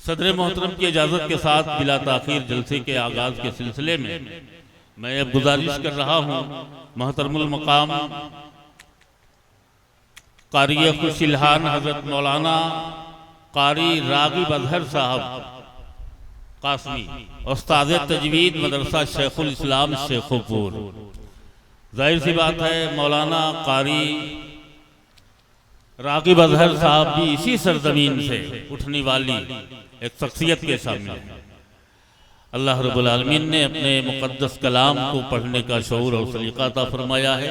सदर मोहतरम की इजाज़त के साथ बिला ताखीर जलसे के आगाज़ के सिलसिले में मैं अब गुजारिश कर रहा हूँ मोहतरमुल मकाम कारी खुशिलहान हज़रत मौलाना कारी राग़िब अज़हर साहब कासमी उस्ताद तजवीद मदरसा शेखुल इस्लाम शेखोपुर। जाहिर सी बात है मौलाना कारी राग़िब अज़हर साहब भी इसी सरजमीन से उठने वाली एक शख्सियत के सामने अल्लाह रब्बुल आलमीन ने अपने मुक़द्दस कलाम को पढ़ने का शऊर और सलीक़ा अता फरमाया है।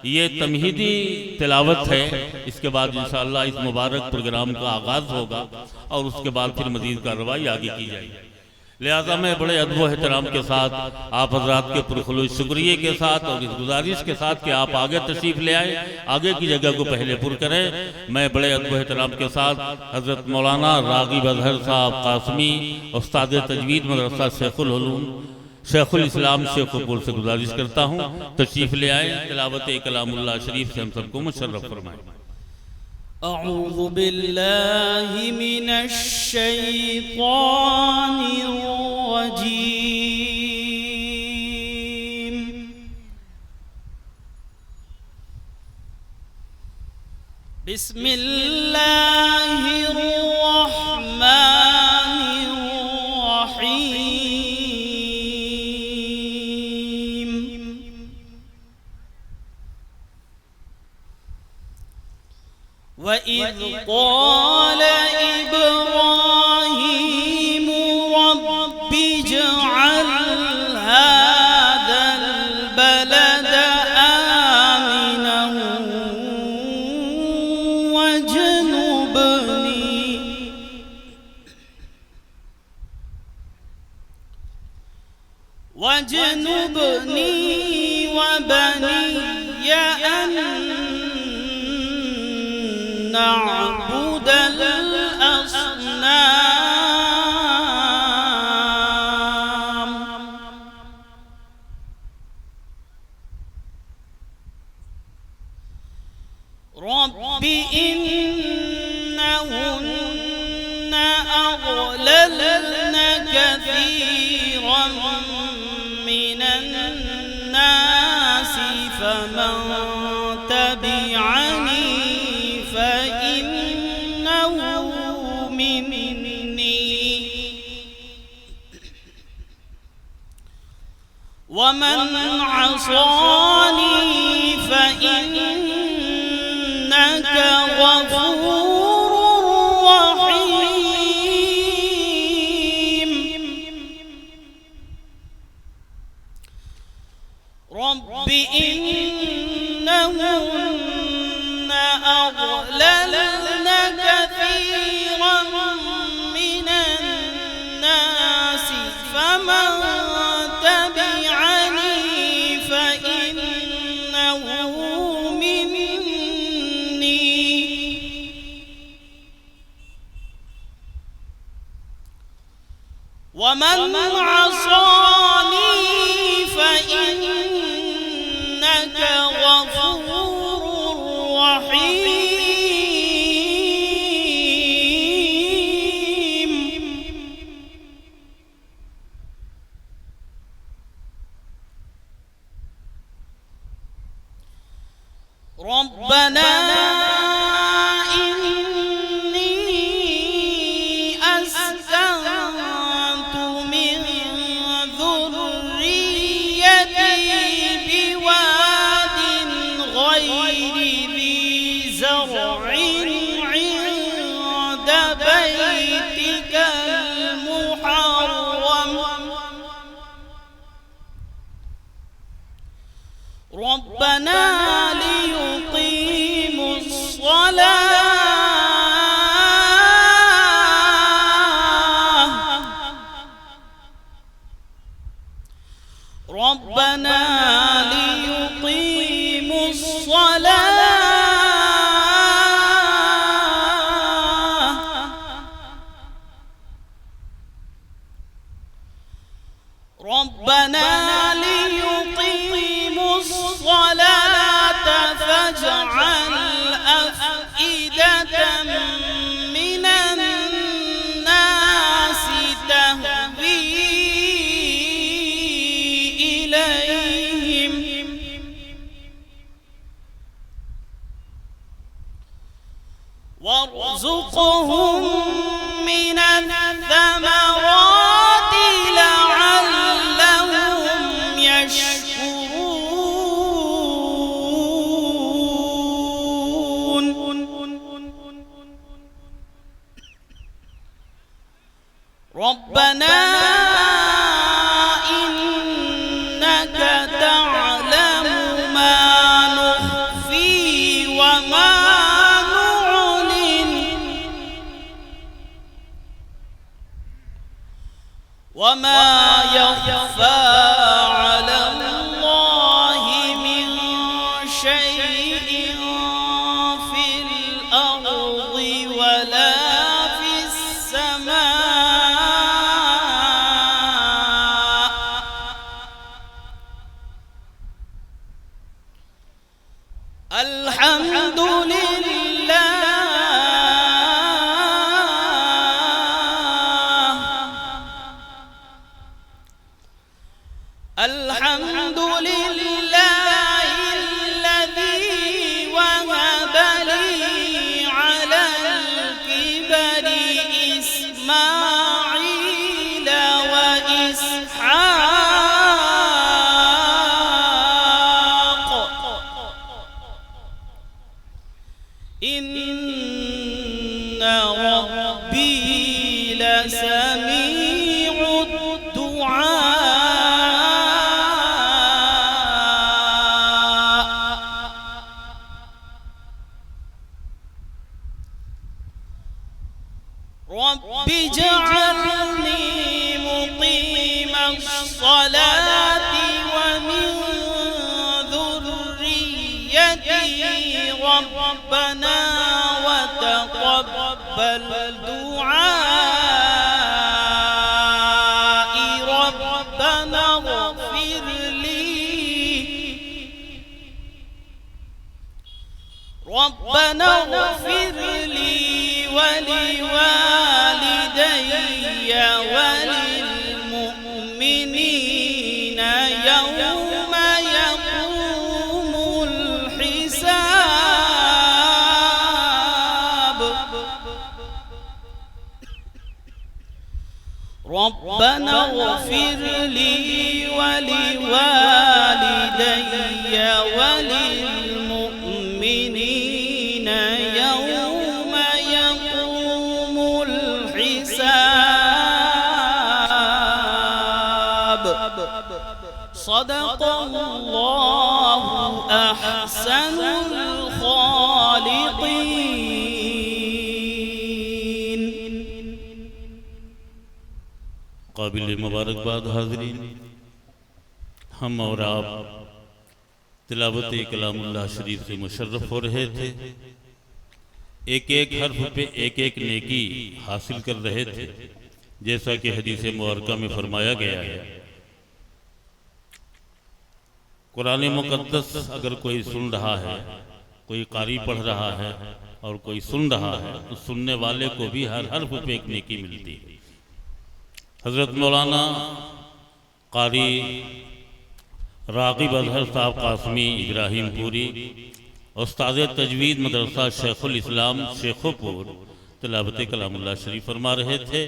ये तमहीदी तिलावत है। इसके बाद इंशाअल्लाह इस मुबारक प्रोग्राम का आगाज़ होगा और उसके बाद फिर मज़ीद कार्रवाई आगे की जाएगी। लिहाजा मैं बड़े अदब व एहतराम के साथ आप हज़रात के पुरखुलूस शुक्रिया के साथ और इस गुजारिश के साथ कि आप आगे तशरीफ़ ले आए, आगे की जगह को पहले पुर करें। मैं बड़े अदब व एहतराम के साथ हज़रत मौलाना राग़िब अज़हर साहब कासमी उस्ताद तजवीद मदरसा शेखुल इस्लाम शेखोपुर से गुजारिश करता हूँ तशरीफ़ ले आए, तिलावत कलामुल्लाह शरीफ से हम सबको मुशर्रफ फरमाएं। अऊज़ु बिल्लाहि मिनश शैतानिर रजीम। बिस्मिल्लाहिर रहमानिर रहीम। वइज़ क़ाल इब्राहीम रब्बि इजअल हाज़ल बलद आमिनन वज्नुबनी वबनिय अन नअबुदल अस्नाम। रब्बि इन्नहुन्न अज़लल्न कसीरन मिनन नासि फमन तबिअनी वमन असानी फ़इन्नक गफ़ूरुर रहीम। रब्बि इन्नहुन्न अज़लल्न कसीरन मिनन नासि फमन वमन असानी फ़इन्नक गफ़ूरुर रहीम। रब्बना रब्बना लियुकीमु स्सलाह। रब्बना लियुकीमु स्सलाह। रब्बना लियुकीमु الصلاة فاجعل أفئدة من الناس الثمرات لعلهم يشكرون ربنا إنك تعلم ما نخفي وما نعلن وما يخفى على الله من شيء في الأرض ولا في السماء الحمد لله الحمد لله الذي وهب لي على الكبر إسماعيل وإسحاق إن ربي لسميع الدعاء رب اجعلني مقيم الصلاة ومن ذريتي ربنا وتقبل دعائي ربنا اغفر لي ولوالدي وللمؤمنين يوم يقوم الحساب ربنا اغفر لي ولوالدي وللمؤمنين يوم يقوم الحساب صدق الله أحسن الخالقين काबिल मुबारकबाद हाज़रीन, हम और आप तिलावत कलामुल्लाह शरीफ से मुशर्रफ हो रहे थे। एक एक हर्फ पे एक एक नेकी हासिल कर रहे थे, जैसा कि हदीस मुबारका में फरमाया गया है। कुरान मुक़द्दस अगर कोई सुन रहा है, कोई कारी पढ़ रहा है और कोई सुन रहा है, तो सुनने वाले को भी हर हर्फ पे एक नेकी मिलती है। हज़रत मौलाना कारी राग़िब अज़हर साहब कासमी इब्राहिमपुरी, उस्ताद तजवीद मदरसा शेखुल इस्लाम शेखोपुर, तिलावत कलामुल्लाह शरीफ फरमा रहे थे।